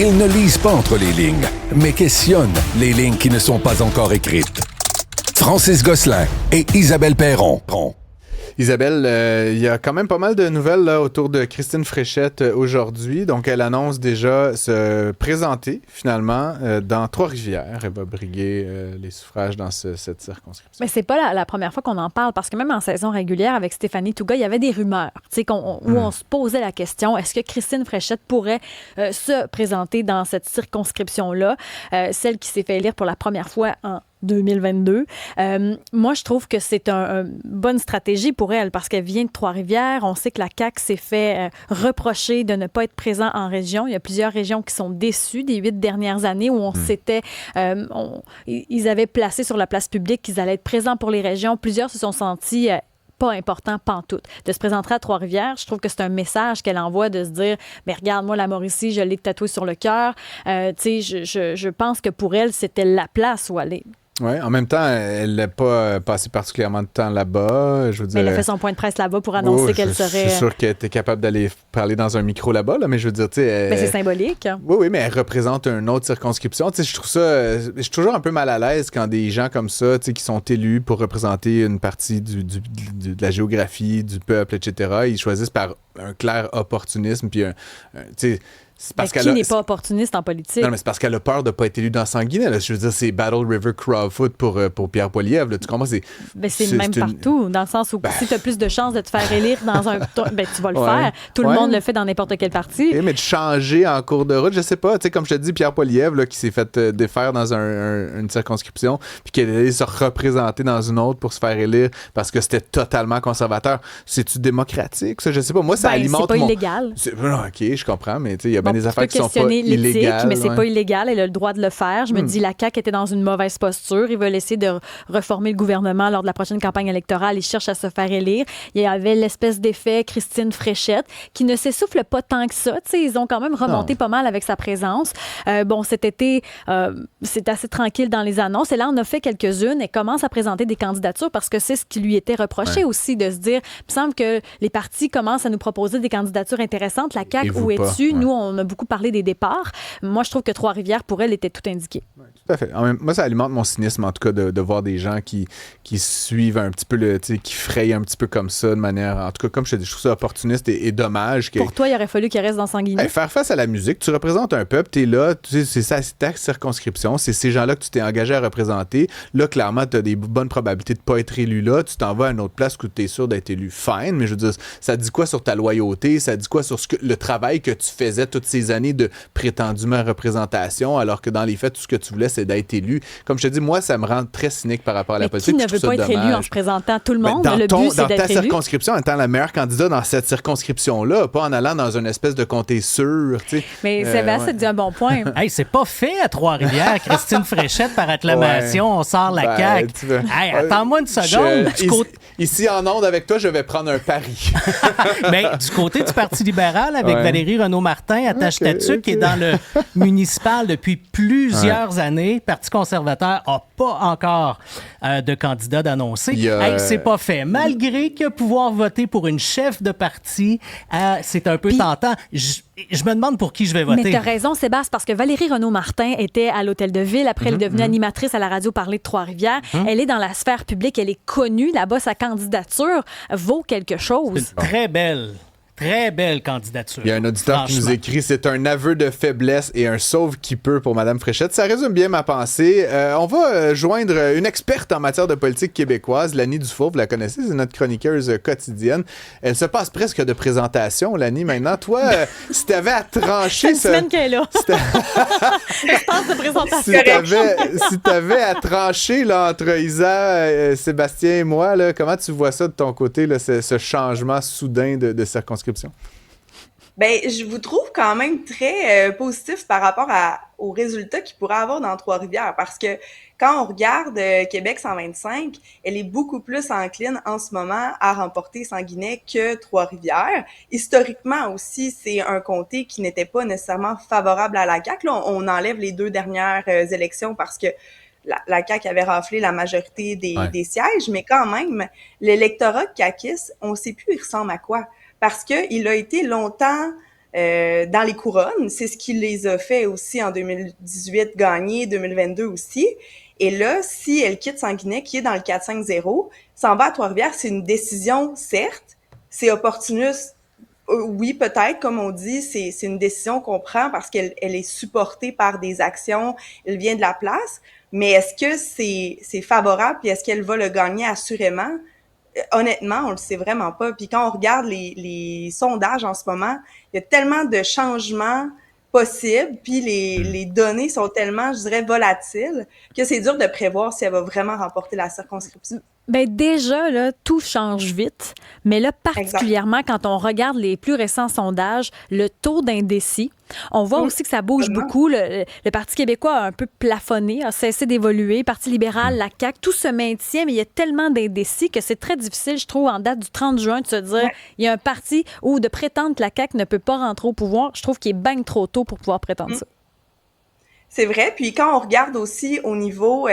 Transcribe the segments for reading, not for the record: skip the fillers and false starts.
Ils ne lisent pas entre les lignes, mais questionnent les lignes qui ne sont pas encore écrites. Francis Gosselin et Isabelle Perron. Isabelle, il y a quand même pas mal de nouvelles là, autour de Christine Fréchette aujourd'hui. Donc, elle annonce déjà se présenter finalement dans Trois-Rivières. Elle va briguer les suffrages dans cette circonscription. Mais c'est pas la première fois qu'on en parle, parce que même en saison régulière avec Stéphanie Touga, il y avait des rumeurs où on se posait la question, est-ce que Christine Fréchette pourrait se présenter dans cette circonscription-là, celle qui s'est fait élire pour la première fois en 2022. Moi, je trouve que c'est une bonne stratégie pour elle parce qu'elle vient de Trois-Rivières. On sait que la CAQ s'est fait reprocher de ne pas être présent en région. Il y a plusieurs régions qui sont déçues des 8 dernières années où ils avaient placé sur la place publique qu'ils allaient être présents pour les régions. Plusieurs se sont sentis pas important pantoute. De se présenter à Trois-Rivières, je trouve que c'est un message qu'elle envoie de se dire, mais regarde, moi, la Mauricie, je l'ai tatouée sur le cœur. Je pense que pour elle, c'était la place où aller. Oui, en même temps, elle n'a pas passé particulièrement de temps là-bas. Je veux dire, mais elle a fait son point de presse là-bas pour annoncer qu'elle serait... Je suis sûr qu'elle était capable d'aller parler dans un micro là-bas, là, mais je veux dire, tu sais... Mais c'est symbolique. Oui, mais elle représente une autre circonscription. Tu sais, je trouve ça... Je suis toujours un peu mal à l'aise quand des gens comme ça, tu sais, qui sont élus pour représenter une partie de la géographie, du peuple, etc., ils choisissent par un clair opportunisme, puis tu sais... Qui n'est pas opportuniste en politique? Non, mais c'est parce qu'elle a peur de ne pas être élue dans Sanguinet. Là. Je veux dire, c'est Battle River Crowfoot pour Pierre Poilievre. Tu comprends? C'est le même partout, dans le sens où si tu as plus de chances de te faire élire dans un... tu vas le faire. Tout le monde le fait dans n'importe quel parti. Mais de changer en cours de route, je sais pas. Tu sais, comme je te dis, Pierre Poilievre, là, qui s'est fait défaire dans une circonscription, puis qui est allé se représenter dans une autre pour se faire élire parce que c'était totalement conservateur. C'est-tu démocratique, ça? Je sais pas. Moi, ça alimente... C'est pas illégal. OK, je comprends, mais tu sais, il y a des affaires qui sont pas l'éthique, illégales. Mais c'est pas illégal. Elle a le droit de le faire. Je me dis, la CAQ était dans une mauvaise posture. Ils veulent essayer de reformer le gouvernement lors de la prochaine campagne électorale. Ils cherchent à se faire élire. Il y avait l'espèce d'effet Christine Fréchette qui ne s'essouffle pas tant que ça. T'sais, ils ont quand même remonté pas mal avec sa présence. Cet été, c'est assez tranquille dans les annonces. Et là, on a fait quelques-unes et commence à présenter des candidatures parce que c'est ce qui lui était reproché aussi, de se dire, il me semble que les partis commencent à nous proposer des candidatures intéressantes. La CAQ, où es-tu? Nous, on a beaucoup parlé des départs. Moi, je trouve que Trois-Rivières, pour elle, était tout indiqué. Oui, tout à fait. Moi, ça alimente mon cynisme, en tout cas, de voir des gens qui suivent un petit peu, qui frayent un petit peu comme ça, de manière... En tout cas, comme je te dis, je trouve ça opportuniste et dommage. Pour toi, il aurait fallu qu'il reste dans Sanguinet. Faire face à la musique, tu représentes un peuple, tu es là, c'est ta circonscription, c'est ces gens-là que tu t'es engagé à représenter. Là, clairement, tu as des bonnes probabilités de ne pas être élu là. Tu t'en vas à une autre place où tu es sûr d'être élu. Fine, mais je veux dire, ça dit quoi sur ta loyauté? Ça dit quoi sur le travail que tu faisais toutes ces années de prétendument représentation, alors que dans les faits, tout ce que tu voulais, c'est d'être élu. Comme je te dis, moi, ça me rend très cynique par rapport à la politique. Qui ne veut pas être élu en se présentant? Tout le monde. Le but, c'est d'être élu. Dans ta circonscription, en étant le meilleur candidat dans cette circonscription-là, pas en allant dans une espèce de comté sûr. Mais Sébastien dit un bon point. Hey, c'est pas fait à Trois-Rivières. Christine Fréchette, par acclamation, on sort la CAQ. Hey, attends-moi une seconde. Ici, en onde, avec toi, je vais prendre un pari. Mais du côté du Parti libéral, avec Valérie Renaud-Martin, Attache-Tatuc, qui est dans le municipal depuis plusieurs années, Parti conservateur n'a pas encore de candidat d'annoncer. C'est pas fait. Malgré que pouvoir voter pour une chef de parti, c'est un peu tentant. Je me demande pour qui je vais voter. Mais tu as raison, Sébastien, parce que Valérie Renaud-Martin était à l'Hôtel de Ville. Après, elle est devenue animatrice à la radio Parler de Trois-Rivières. Elle est dans la sphère publique. Elle est connue. Là-bas, sa candidature vaut quelque chose. C'est très belle. Très belle candidature. Il y a un auditeur qui nous écrit « C'est un aveu de faiblesse et un sauve qui peut pour Mme Fréchette ». Ça résume bien ma pensée. On va joindre une experte en matière de politique québécoise, Lani Dufour. Vous la connaissez, c'est notre chroniqueuse quotidienne. Elle se passe presque de présentation, Lani, maintenant. Toi, si tu avais à trancher... C'est une semaine qu'elle est là. Je pense de présentation. Si tu avais à trancher là, entre Isa, Sébastien et moi, là, comment tu vois ça de ton côté, là, ce changement soudain de circonscription? Ben, je vous trouve quand même très positif par rapport aux résultats qu'il pourrait avoir dans Trois-Rivières, parce que quand on regarde Québec 125, elle est beaucoup plus encline en ce moment à remporter Sanguinet que Trois-Rivières. Historiquement aussi, c'est un comté qui n'était pas nécessairement favorable à la CAQ. Là, on enlève les 2 dernières élections parce que la CAQ avait raflé la majorité des sièges, mais quand même, l'électorat caquiste, on ne sait plus il ressemble à quoi. Parce qu'il a été longtemps dans les couronnes. C'est ce qui les a fait aussi en 2018 gagner, 2022 aussi. Et là, si elle quitte Sanguinet, qui est dans le 4-5-0, s'en va à Trois-Rivières, c'est une décision, certes, c'est opportuniste. Oui, peut-être, comme on dit, c'est une décision qu'on prend parce qu'elle est supportée par des actions, elle vient de la place, mais est-ce que c'est favorable, puis est-ce qu'elle va le gagner assurément? Honnêtement, on le sait vraiment pas. Puis quand on regarde les sondages en ce moment, il y a tellement de changements possibles, puis les données sont tellement, je dirais, volatiles, que c'est dur de prévoir si elle va vraiment remporter la circonscription. Bien, déjà, là, tout change vite, mais là, particulièrement quand on regarde les plus récents sondages, le taux d'indécis, on voit aussi que ça bouge beaucoup. Le Parti québécois a un peu plafonné, a cessé d'évoluer. Le Parti libéral, la CAQ, tout se maintient, mais il y a tellement d'indécis que c'est très difficile, je trouve, en date du 30 juin, de se dire il y a un parti où de prétendre que la CAQ ne peut pas rentrer au pouvoir. Je trouve qu'il est bien trop tôt pour pouvoir prétendre ça. C'est vrai. Puis quand on regarde aussi au niveau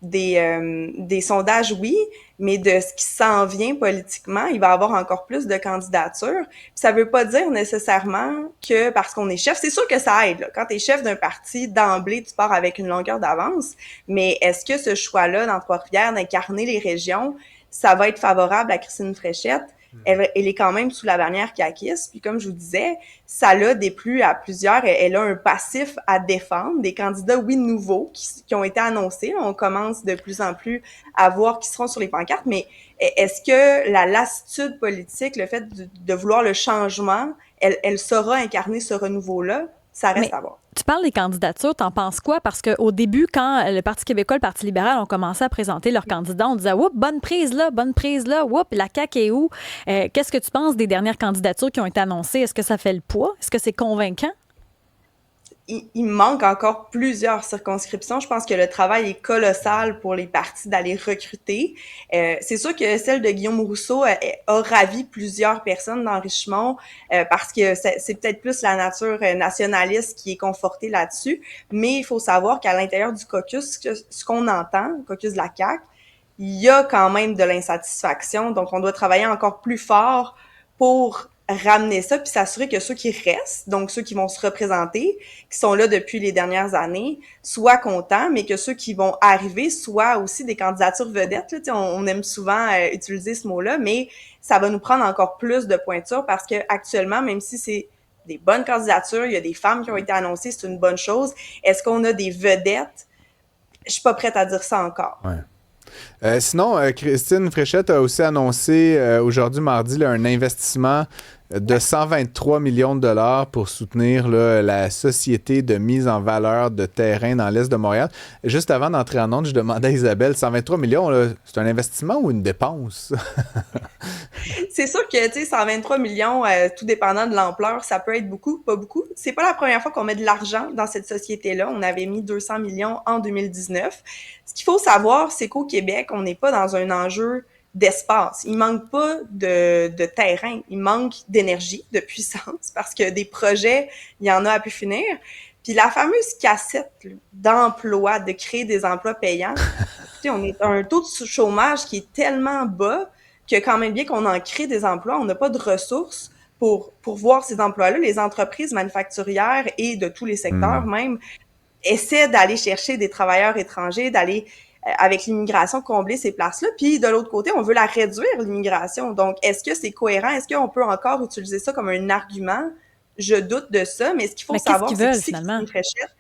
des sondages, oui, mais de ce qui s'en vient politiquement, il va y avoir encore plus de candidatures. Puis ça veut pas dire nécessairement que parce qu'on est chef, c'est sûr que ça aide. Là. Quand tu es chef d'un parti, d'emblée, tu pars avec une longueur d'avance. Mais est-ce que ce choix-là dans Trois-Rivières d'incarner les régions, ça va être favorable à Christine Fréchette? Elle est quand même sous la bannière caquiste. Puis comme je vous disais, ça l'a déplu à plusieurs. Elle a un passif à défendre, des candidats, oui, nouveaux, qui ont été annoncés. On commence de plus en plus à voir qui seront sur les pancartes. Mais est-ce que la lassitude politique, le fait de vouloir le changement, elle saura incarner ce renouveau-là? Ça reste à voir. Tu parles des candidatures, t'en penses quoi? Parce qu'au début, quand le Parti québécois et le Parti libéral ont commencé à présenter leurs candidats, on disait « Oups, bonne prise là, oups, la CAQ est où? » Qu'est-ce que tu penses des dernières candidatures qui ont été annoncées? Est-ce que ça fait le poids? Est-ce que c'est convaincant? Il manque encore plusieurs circonscriptions. Je pense que le travail est colossal pour les partis d'aller recruter. C'est sûr que celle de Guillaume Rousseau a ravi plusieurs personnes dans Richemont parce que c'est peut-être plus la nature nationaliste qui est confortée là-dessus. Mais il faut savoir qu'à l'intérieur du caucus, ce qu'on entend, le caucus de la CAQ, il y a quand même de l'insatisfaction. Donc, on doit travailler encore plus fort pour ramener ça, puis s'assurer que ceux qui restent, donc ceux qui vont se représenter, qui sont là depuis les dernières années, soient contents, mais que ceux qui vont arriver soient aussi des candidatures vedettes. Là, on aime souvent utiliser ce mot-là, mais ça va nous prendre encore plus de pointure parce que actuellement, même si c'est des bonnes candidatures, il y a des femmes qui ont été annoncées, c'est une bonne chose. Est-ce qu'on a des vedettes? Je suis pas prête à dire ça encore. Sinon, Christine Fréchette a aussi annoncé aujourd'hui, mardi, là, un investissement de 123 millions de dollars pour soutenir là, la société de mise en valeur de terrain dans l'Est de Montréal. Juste avant d'entrer en onde, je demandais à Isabelle, 123 millions, là, c'est un investissement ou une dépense? C'est sûr que, tu sais, 123 millions, tout dépendant de l'ampleur, ça peut être beaucoup, pas beaucoup. C'est pas la première fois qu'on met de l'argent dans cette société-là. On avait mis 200 millions en 2019. Ce qu'il faut savoir, c'est qu'au Québec, on n'est pas dans un enjeu d'espace. Il manque pas de terrain. Il manque d'énergie, de puissance, parce que des projets, il y en a à pu finir. Puis la fameuse cassette là, d'emploi, de créer des emplois payants, on est à un taux de chômage qui est tellement bas que quand même bien qu'on en crée des emplois, on n'a pas de ressources pour voir ces emplois-là. Les entreprises manufacturières et de tous les secteurs même essaient d'aller chercher des travailleurs étrangers, d'aller avec l'immigration combler ces places-là. Puis de l'autre côté, on veut la réduire, l'immigration. Donc, est-ce que c'est cohérent? Est-ce qu'on peut encore utiliser ça comme un argument? Je doute de ça, mais ce qu'il faut savoir, c'est que c'est Christine Fréchette.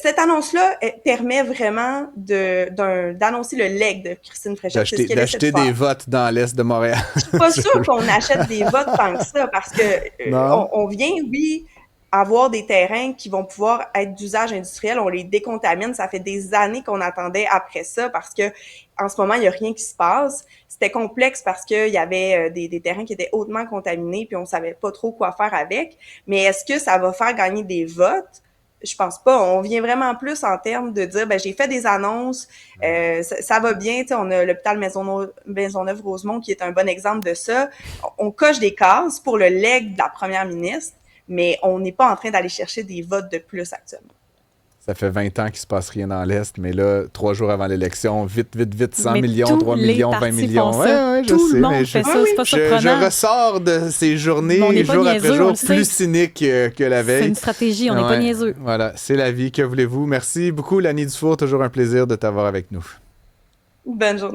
Cette annonce-là permet vraiment d'annoncer le leg de Christine Fréchette. D'acheter des votes dans l'Est de Montréal. Je suis pas sûre qu'on achète des votes tant que ça, parce que on vient, oui, avoir des terrains qui vont pouvoir être d'usage industriel, on les décontamine. Ça fait des années qu'on attendait après ça parce que en ce moment, il n'y a rien qui se passe. C'était complexe parce qu'il y avait des terrains qui étaient hautement contaminés puis on savait pas trop quoi faire avec. Mais est-ce que ça va faire gagner des votes? Je pense pas. On vient vraiment plus en termes de dire, ben j'ai fait des annonces, ça va bien. On a l'hôpital Maisonneuve-Rosemont qui est un bon exemple de ça. On coche des cases pour le legs de la première ministre, mais on n'est pas en train d'aller chercher des votes de plus actuellement. Ça fait 20 ans qu'il se passe rien dans l'Est, mais là, 3 jours avant l'élection, vite, 100 Mais millions, tous 3 les millions, 20 partis millions. font ça. Ouais, je Tout sais, le monde mais fait ça, c'est pas surprenant. je ressors de ces journées, Mais on n'est pas jour après niaiseux, on jour, le sait. plus cynique que la veille. C'est une stratégie, on n'est pas niaiseux. Voilà, c'est la vie. Que voulez-vous? Merci beaucoup, Lani Dufour. Toujours un plaisir de t'avoir avec nous. Bonne journée.